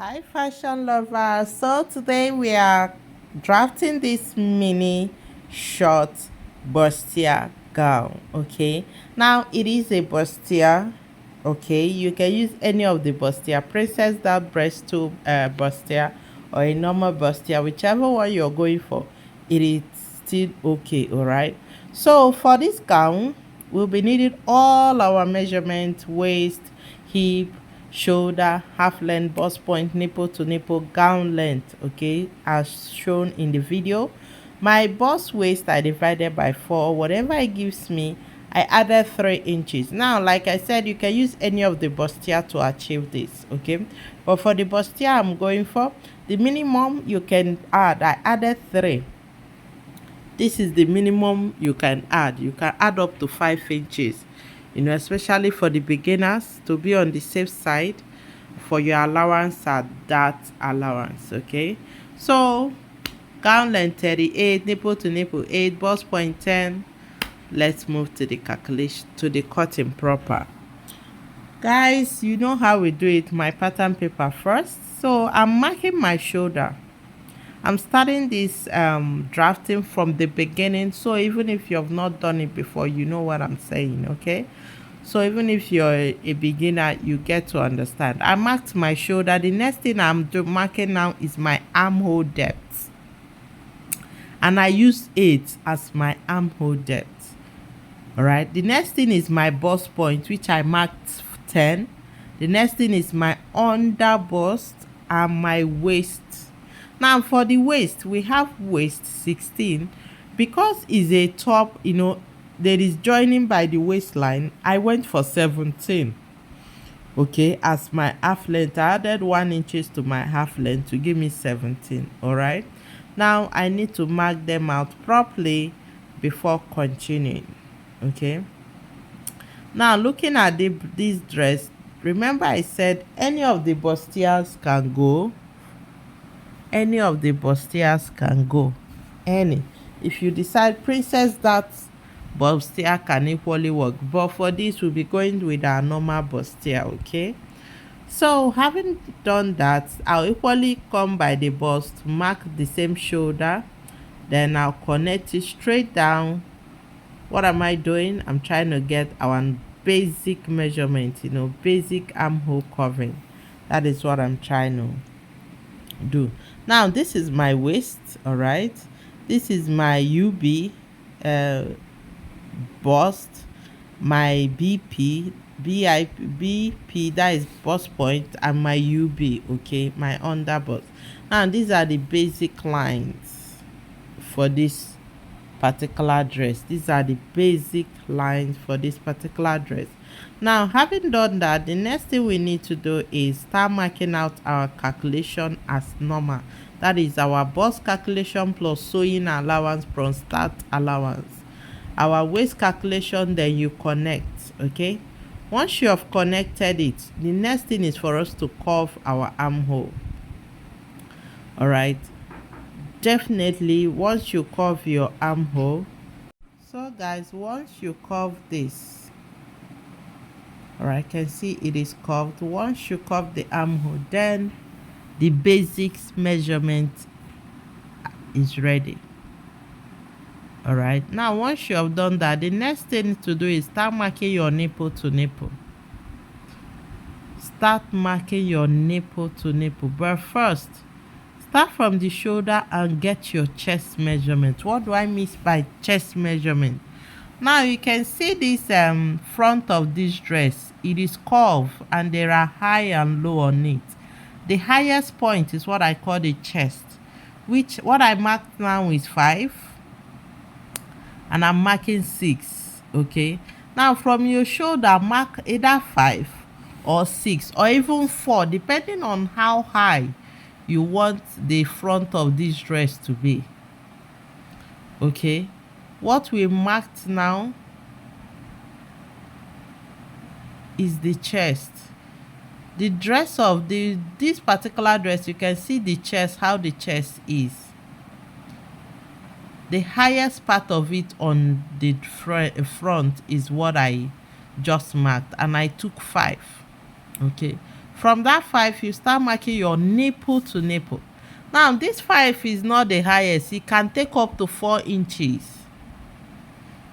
Hi fashion lovers, so today we are drafting this mini short bustier gown. Okay, now it is a bustier. Okay, you can use any of the bustier, princess that breast tube bustier, or a normal bustier, whichever one you're going for, it is still okay. All right, so for this gown we'll be needing all our measurements: waist, hip, shoulder, half length, bust point, nipple to nipple, gown length, okay, as shown in the video. My bust waist I divided by 4. Whatever it gives me, I added 3 inches. Now, like I said, you can use any of the bustier to achieve this, okay? But for the bustier I'm going for, the minimum you can add, I added 3. This is the minimum you can add. You can add up to 5 inches, especially for the beginners, to be on the safe side for your allowance at that allowance. Okay, so gown length 38, nipple to nipple 8, bust point 10. Let's move to the calculation, to the cutting proper. Guys, you know how we do it. My pattern paper first, so I'm marking my shoulder. I'm starting this drafting from the beginning, so even if you have not done it before, you know what I'm saying. Okay, so even if you're a beginner, you get to understand. I marked my shoulder. The next thing I'm marking now is my armhole depth, and I use 8 as my armhole depth. All right, the next thing is my bust point, which I marked 10. The next thing is my under bust and my waist. Now for the waist, we have waist 16. Because it's a top, there is joining by the waistline, I went for 17. Okay, as my half length, I added 1 inches to my half length to give me 17. All right, now I need to mark them out properly before continuing. Okay, now looking at this dress, remember I said any of the bustiers can go. Any of the bustiers can go. Any. If you decide princess, that bustier can equally work. But for this, we'll be going with our normal bustier, okay? So having done that, I'll equally come by the bust, mark the same shoulder, then I'll connect it straight down. What am I doing? I'm trying to get our basic measurement, basic armhole covering. That is what I'm trying to do. Now this is my waist. All right, this is my bust, my BP, that is bust point, and my UB, okay, my under bust. Now these are the basic lines for this particular dress. These are the basic lines for this particular dress. Now, having done that, the next thing we need to do is start marking out our calculation as normal. That is our bust calculation plus sewing allowance plus start allowance. Our waist calculation, then you connect. Okay, once you have connected it, the next thing is for us to curve our armhole. All right, definitely once you curve your armhole, so guys, once you curve this, all right, can see it is curved. Once you curve the armhole, then the basics measurement is ready. All right, now once you have done that, the next thing to do is start marking your nipple to nipple. Start marking your nipple to nipple, but first start from the shoulder and get your chest measurement. What do I mean by chest measurement? Now you can see this front of this dress, it is curved and there are high and low on it. The highest point is what I call the chest, which what I marked now is 5, and I'm marking 6. Okay, now from your shoulder, mark either 5 or 6 or even 4, depending on how high you want the front of this dress to be. Okay, what we marked now is the chest. The dress of this particular dress, you can see the chest, how the chest is. The highest part of it on the front is what I just marked, and I took 5. Okay, From that 5, you start marking your nipple to nipple. Now this 5 is not the highest. It can take up to 4 inches.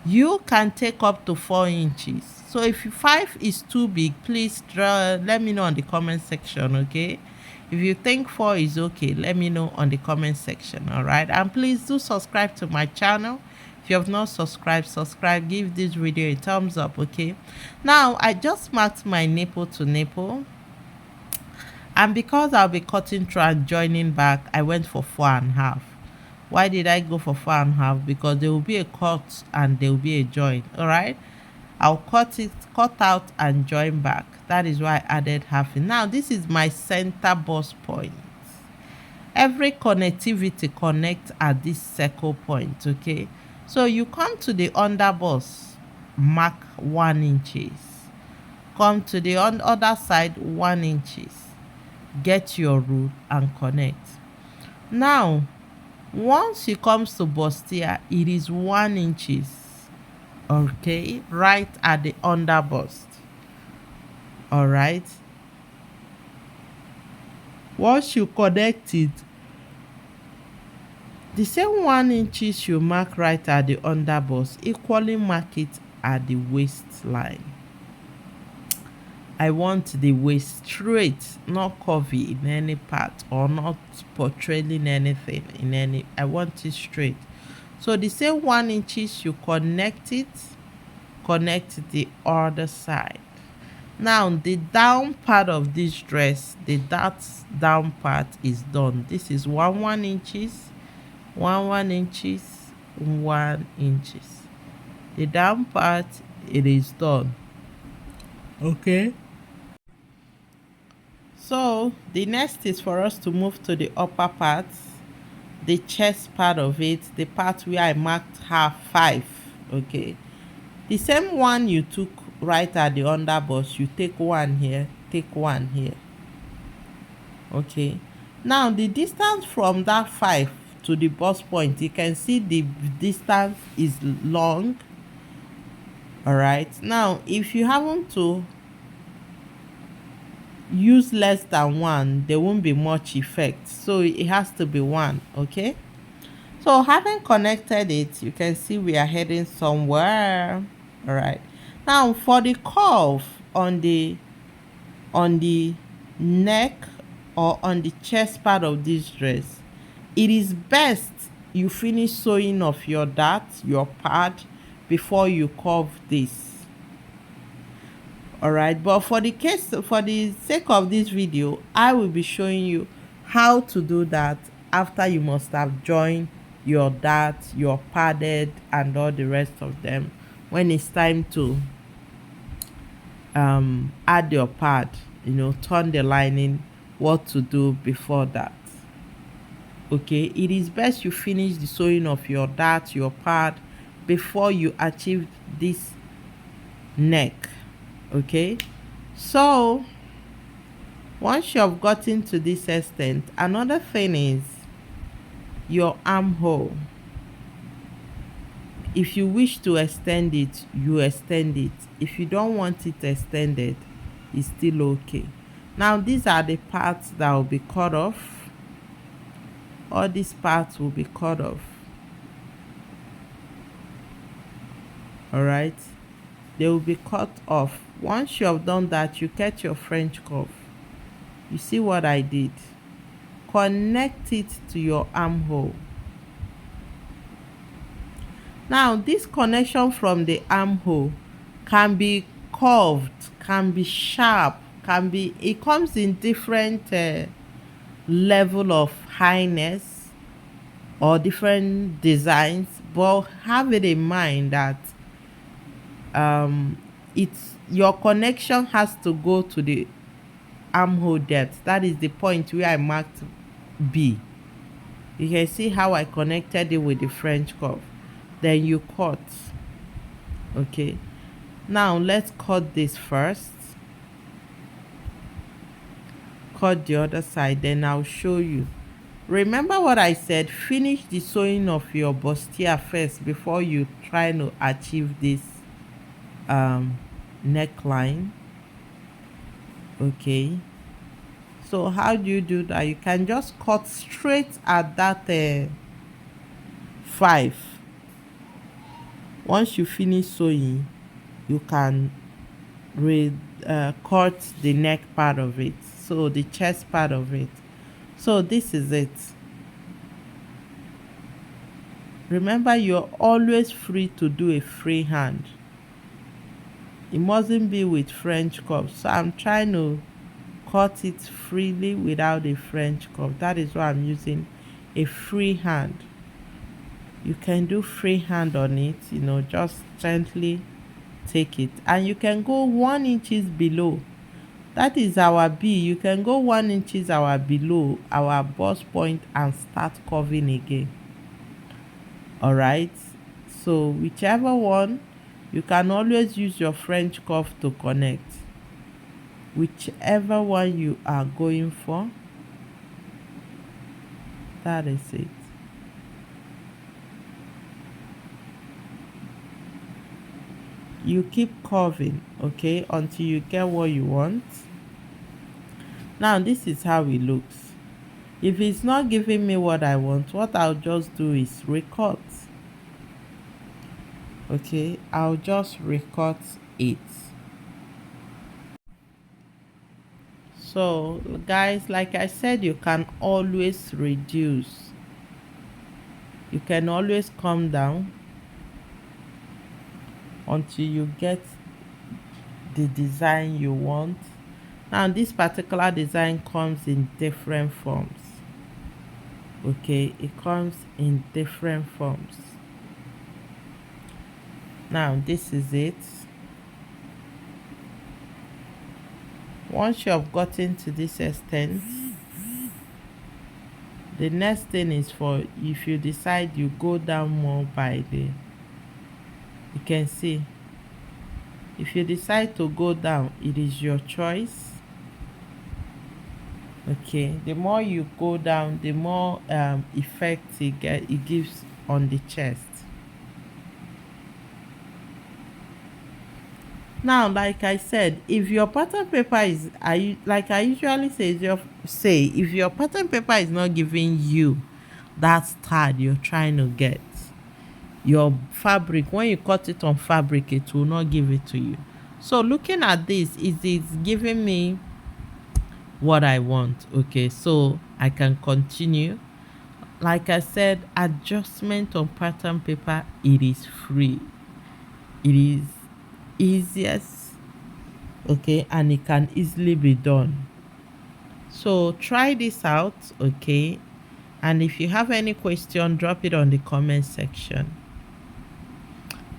You can take up to 4 inches. So if 5 is too big, please let me know on the comment section, okay? If you think 4 is okay, let me know on the comment section, all right? And please do subscribe to my channel. If you have not subscribed, subscribe. Give this video a thumbs up, okay? Now I just marked my nipple to nipple, and because I'll be cutting through and joining back, I went for 4.5. Why did I go for 4.5? Because there will be a cut and there will be a join, all right? I'll cut out and join back. That is why I added half in. Now this is my center bust point. Every connectivity connects at this circle point, okay? So you come to the under bust, mark 1 inches. Come to the other side, 1 inches. Get your rule and connect. Now once it comes to bustier, it is 1 inches, okay, right at the under bust. All right, once you connect it, the same 1 inches you mark right at the under bust, equally mark it at the waistline. I want the waist straight, not curvy in any part or not portraying anything in any. I want it straight. So the same 1 inches you connect it, connect the other side. Now the down part of this dress, that down part is done. This is 1 inches, 1 inches, 1 inches. The down part, it is done. Okay. So the next is for us to move to the upper part, the chest part of it, the part where I marked half 5. Okay, the same one you took right at the under bust, you take 1 here, take 1 here. Okay, now the distance from that 5 to the bust point, you can see the distance is long. All right, now if you happen to use less than 1, there won't be much effect, so it has to be 1. Okay, so having connected it, you can see we are heading somewhere. All right, now for the curve on the neck or on the chest part of this dress, it is best you finish sewing off your dart, your pad, before you curve this. All right, but for the sake of this video, I will be showing you how to do that after you must have joined your dart, your padded, and all the rest of them. When it's time to add your pad, turn the lining, what to do before that. Okay, it is best you finish the sewing of your dart, your pad, before you achieve this neck. Okay, so once you have gotten to this extent, another thing is your armhole. If you wish to extend it, you extend it. If you don't want it extended, it's still okay. Now these are the parts that will be cut off. All these parts will be cut off. All right, they will be cut off. Once you have done that, you get your French cuff. You see what I did? Connect it to your armhole. Now this connection from the armhole can be curved, can be sharp, it comes in different level of highness or different designs, but have it in mind that your connection has to go to the armhole depth. That is the point where I marked B. You can see how I connected it with the French curve. Then you cut. Okay, now let's cut this first. Cut the other side, then I'll show you. Remember what I said, finish the sewing of your bustier first before you try to achieve this neckline. Okay, So how do you do that? You can just cut straight at that 5. Once you finish sewing, you can cut the neck part of it, so the chest part of it. So this is it. Remember, you're always free to do a freehand. It mustn't be with French cuff. So I'm trying to cut it freely without a French cuff. That is why I'm using a freehand. You can do freehand on it, just gently take it, and you can go 1 inches below. That is our B. You can go 1 inches below our bust point and start curving again. All right, so whichever one, you can always use your French cuff to connect. Whichever one you are going for, that is it. You keep curving, okay, until you get what you want. Now this is how it looks. If it's not giving me what I want, what I'll just do is recut. Okay, I'll just recut it. So guys, like I said, you can always reduce. You can always come down until you get the design you want. Now this particular design comes in different forms. Okay, it comes in different forms. Now this is it. Once you have gotten to this extent, the next thing is for, if you decide you go down more by the, you can see, if you decide to go down, it is your choice. Okay, the more you go down, the more effect it gives on the chest. Now, like I said, if your pattern paper is, like I usually say, if your pattern paper is not giving you that style you're trying to get, your fabric, when you cut it on fabric, it will not give it to you. So looking at this, it's giving me what I want. Okay, so I can continue. Like I said, adjustment on pattern paper, it is free. It is easiest, okay, and it can easily be done. So try this out, okay, and if you have any question, drop it on the comment section.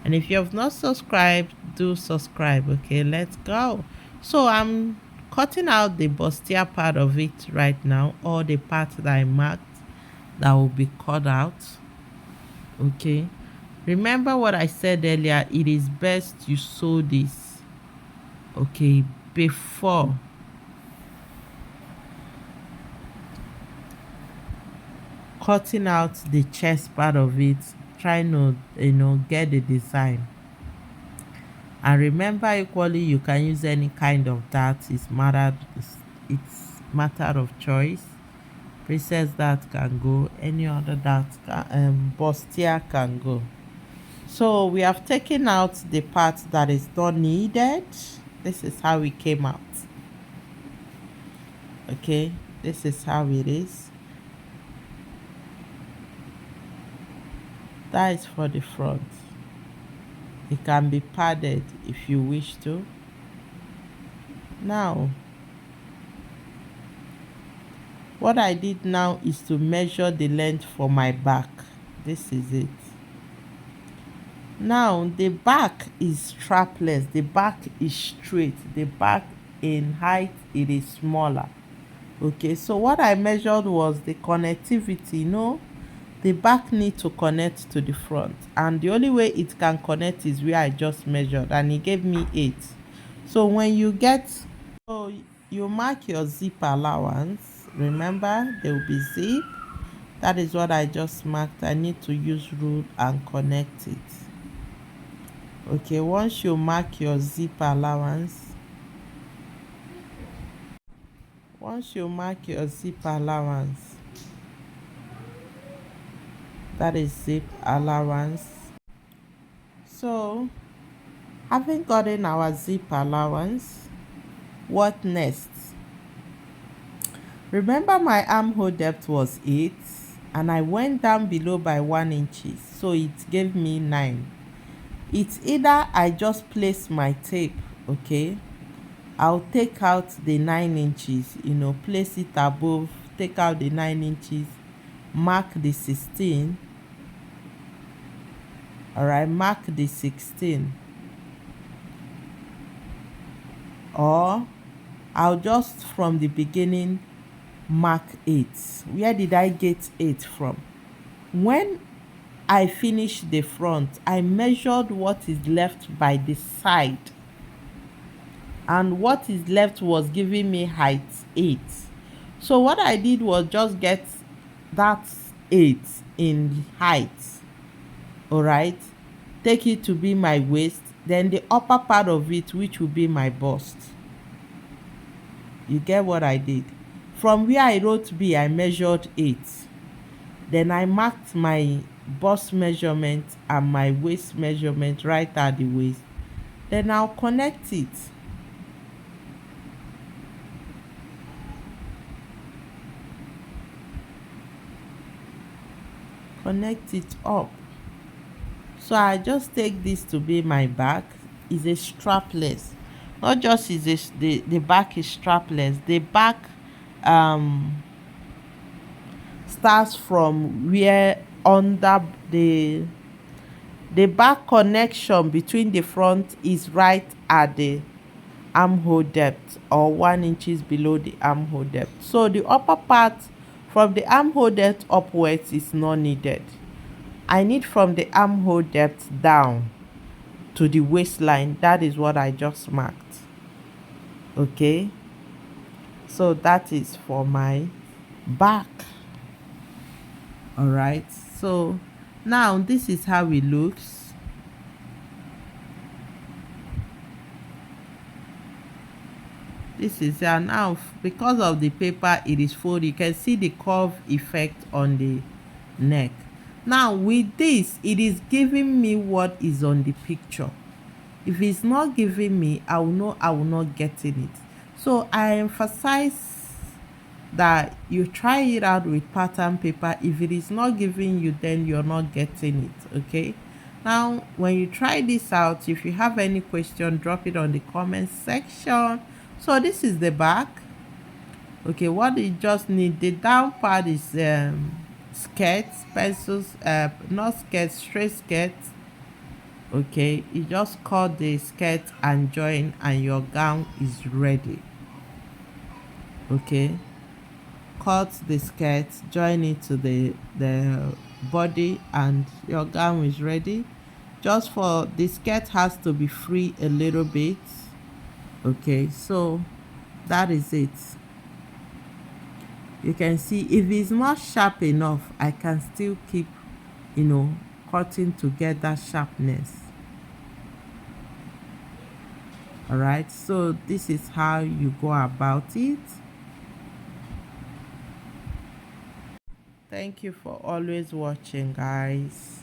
And if you have not subscribed, do subscribe. Okay, let's go. So I'm cutting out the bustier part of it right now, or the part that I marked that will be cut out. Okay, remember what I said earlier, it is best you sew this, okay, before cutting out the chest part of it, trying to get the design. And remember, equally, you can use any kind of dart. It's matter of choice. Princess dart can go, any other dart bustier can go. So we have taken out the part that is not needed. This is how it came out. Okay, this is how it is. That is for the front. It can be padded if you wish to. Now, what I did now is to measure the length for my back. This is it. Now, the back is strapless. The back is straight. The back in height, it is smaller. Okay, so what I measured was the connectivity. The back needs to connect to the front, and the only way it can connect is where I just measured, and it gave me 8. So when you you mark your zip allowance. Remember, there will be zip. That is what I just marked. I need to use rule and connect it. Okay, once you mark your zip allowance, once you mark your zip allowance, that is zip allowance. So having gotten our zip allowance, what next? Remember my armhole depth was 8 and I went down below by 1 inches, so it gave me 9. It's either I just place my tape, okay, I'll take out the 9 inches, place it above, take out the 9 inches, mark the 16, all right, mark the 16, or I'll just from the beginning mark 8. Where did I get 8 from? When I finished the front, I measured what is left by the side, and what is left was giving me height 8. So what I did was just get that 8 in height, all right, take it to be my waist, then the upper part of it, which will be my bust. You get what I did? From where I wrote B, I measured 8. Then I marked my bust measurement and my waist measurement right at the waist. Then I'll connect it. Connect it up. So I just take this to be my back. It's a strapless. Not just is this, the back is strapless. The back starts from where under the back connection between the front is right at the armhole depth, or 1 inches below the armhole depth. So the upper part from the armhole depth upwards is not needed. I need from the armhole depth down to the waistline. That is what I just marked. Okay, so that is for my back. All right, so now this is how it looks. This is now, because of the paper it is folded, you can see the curve effect on the neck. Now with this, it is giving me what is on the picture. If it's not giving me, I will know I will not getting it. So I emphasize that you try it out with pattern paper. If it is not giving you, then you're not getting it. Okay, now when you try this out, if you have any question, drop it on the comment section. So this is the back. Okay, what you just need, the down part is skirts, pencils, not skirts, straight skirts. Okay, you just cut the skirt and join and your gown is ready. Okay, cut the skirt, join it to the body, and your gown is ready. Just for the skirt has to be free a little bit. Okay, so that is it. You can see if it's not sharp enough, I can still keep cutting to get that sharpness. All right, so this is how you go about it. Thank you for always watching, guys.